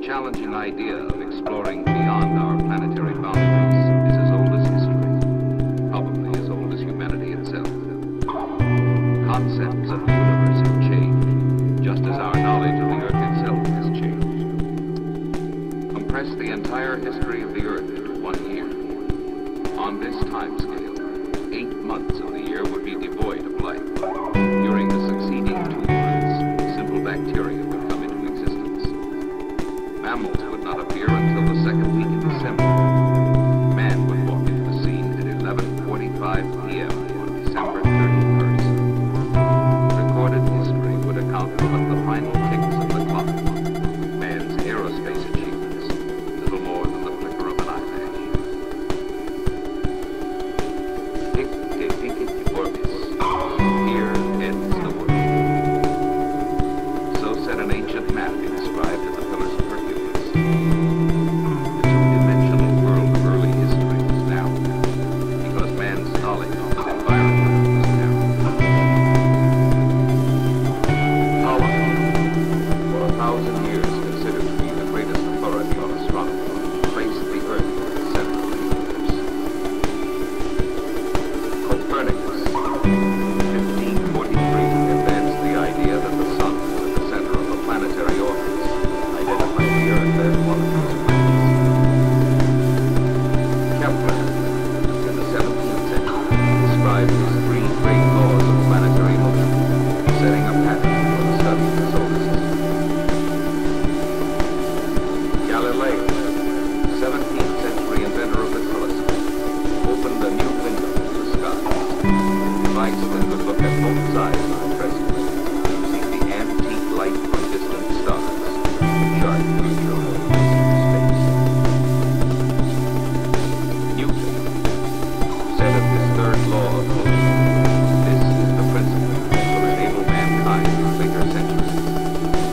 challenging idea of exploring beyond our planetary boundaries is as old as history, probably as old as humanity itself. Concepts of the universe have changed, just as our knowledge of the Earth itself has changed. Compress the entire history of the Earth into 1 year. On this time scale, 8 months of the year would be devoid of life. During the succeeding 2 months, simple bacteria would come into existence. Mammals would not appear until the second week in December. Man would walk into the scene at 11:45 p.m. on December 31st. Recorded history would account for but the final ticks of the clock. Man's aerospace achievements, little more than the flicker of an eyelash. Hic de vinci orbis. Here ends the world. So said an ancient map inscribed at the Pillars of Hercules. The two-dimensional world of early history was narrow, because man's knowledge of his environment was narrow. Ptolemy, for 1,000 years considered to be the greatest authority on astronomy, placed the Earth at the center of the universe. Copernicus, 1543, advanced the idea that the sun was at the center of the planetary orbits, identifying the Earth as one of these planets. Kepler, in the 17th century, described his 3 great laws of planetary motion, setting a pattern for the study of the solar system. Galileo, 17th century inventor of the telescope, opened a new window to the sky, a device that could look at both sides of the present, using the antique light from distant stars to chart future movements in space. Newton said of his third law of motion, this is the principle that will enable mankind in later centuries to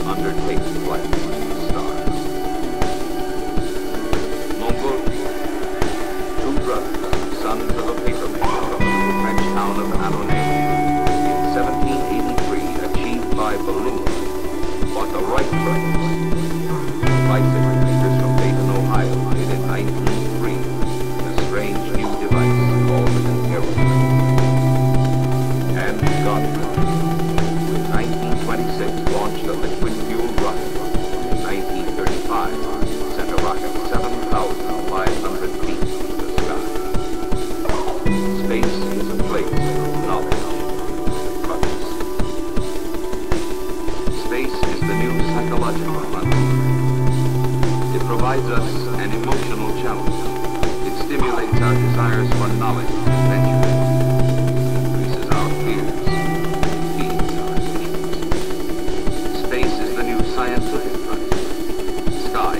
undertake flights to the stars. Montgolfier, 2 brothers, sons of a papermaker from the little French town of Annonay, in 1783 achieved by balloon what the Wright brothers, bicycle makers from Dayton, Ohio, did in 1903, a strange new device called an aeroplane. And Gardner, in 1926, launched a liquid-fueled rocket. In 1935, sent a rocket 7,500 feet into the sky. Space is a place of knowledge and progress. Space is the new psychological frontier. It provides us an emotional challenge. It stimulates our desires for knowledge and adventure. Increases our fears. Feeds our ambitions. Space is the new scientific frontier. Sky